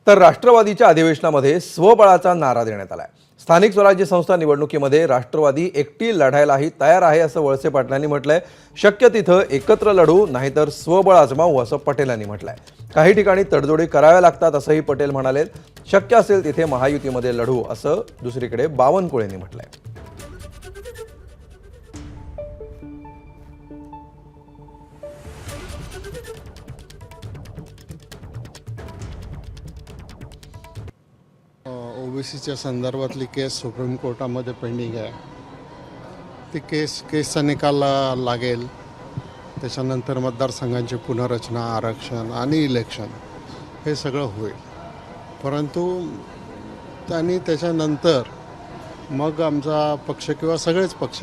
तर राष्ट्रवादीच्या अधिवेशनामध्ये स्वबळाचा नारा देण्यात आलाय। स्थानिक स्वराज्य संस्था निवडणुकीमध्ये राष्ट्रवादी एकटी लढायलाही तयार आहे असं वळसे पाटलांनी म्हटलंय। शक्य तिथं एकत्र लढू नाहीतर स्वबळ आजमावू असं पटेलांनी म्हटलंय। काही ठिकाणी तडजोडी कराव्या लागतात असंही पटेल म्हणाले। शक्य असेल तिथे महायुतीमध्ये लढू असं दुसरीकडे बावनकुळेंनी म्हटलंय। ओबीसीच्या संदर्भातली केस सुप्रीम कोर्टामध्ये पेंडिंग आहे। ती केसचा निकाल लागेल, त्याच्यानंतर मतदारसंघांची पुनर्रचना, आरक्षण आणि इलेक्शन हे सगळं होईल। परंतु त्यांनी त्याच्यानंतर मग आमचा पक्ष किंवा सगळेच पक्ष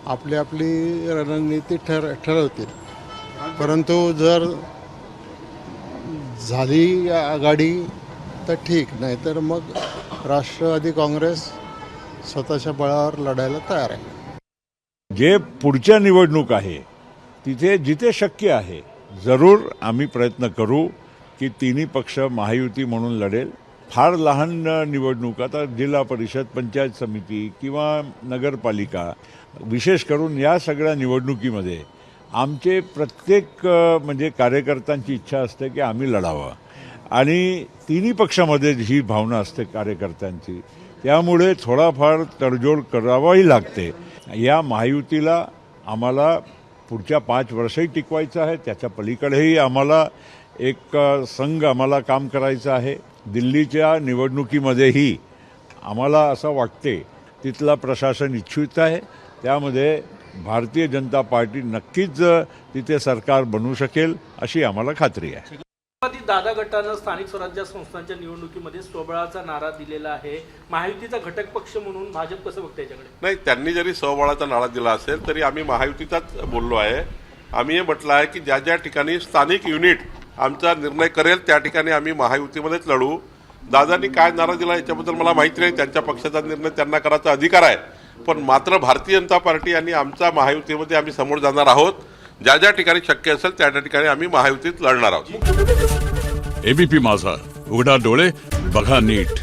आपली आपली रणनीती ठरवतील। परंतु जर झाली आघाडी तर ठीक, नाहीतर मग राष्ट्रवादी काँग्रेस स्वतःच्या बळावर लढायला तयार आहे। जे पुढच्या निवडणूक आहे तिथे जिथे शक्य आहे जरूर आम्ही प्रयत्न करू की तिन्ही पक्ष महायुती म्हणून लढेल। फार लहान निवडणूक, आता जिल्हा परिषद, पंचायत समिती किंवा नगरपालिका, विशेष करून या सगळ्या निवडणुकीमध्ये आमचे प्रत्येक म्हणजे कार्यकर्त्यांची इच्छा असते की आम्ही लढावं आणि तिन्ही पक्षामध्ये ही भावना असते कार्यकर्त्यांची, त्यामुळे थोडाफार तडजोड करावाही लागते। या महायुतीला आम्हाला पुढच्या 5 वर्षही टिकवायचं आहे, त्याच्या पलीकडेही आम्हाला एक संघ आम्हाला काम करायचं आहे। दिल्लीच्या निवडणुकीमध्येही आम्हाला असं वाटते तिथला प्रशासन इच्छुक आहे, त्यामध्ये भारतीय जनता पार्टी नक्कीच तिथे सरकार बनवू शकेल अशी आम्हाला खात्री आहे। दादा गटानं स्थानिक स्वराज्य संस्थांच्या निवडणुकीमध्ये स्वबळाचा नारा दिलेला आहे। महायुतीचा घटक पक्ष म्हणून भाजप कसं बघते याच्याकडे? नाही, त्यांनी जरी स्वबळाचा नारा दिला असेल तरी आम्ही महायुतीचाच बोललो आहे। आम्ही हे म्हटलं आहे की ज्या ज्या ठिकाणी स्थानिक युनिट आमचा निर्णय करेल त्या ठिकाणी आम्ही महायुतीमध्येच लढू। दादांनी काय नारा दिला याच्याबद्दल मला माहिती नाही, त्यांच्या पक्षाचा निर्णय त्यांना करायचा अधिकार आहे, पण मात्र भारतीय जनता पार्टी आणि आमचा महायुतीमध्ये आम्ही समोर जाणार आहोत। ज्या ज्या ठिकाणी शक्य असेल त्या त्या ठिकाणी आम्ही महायुतीत लढणार आहोत। एबीपी माझा, उघडा डोळे बघा नीट।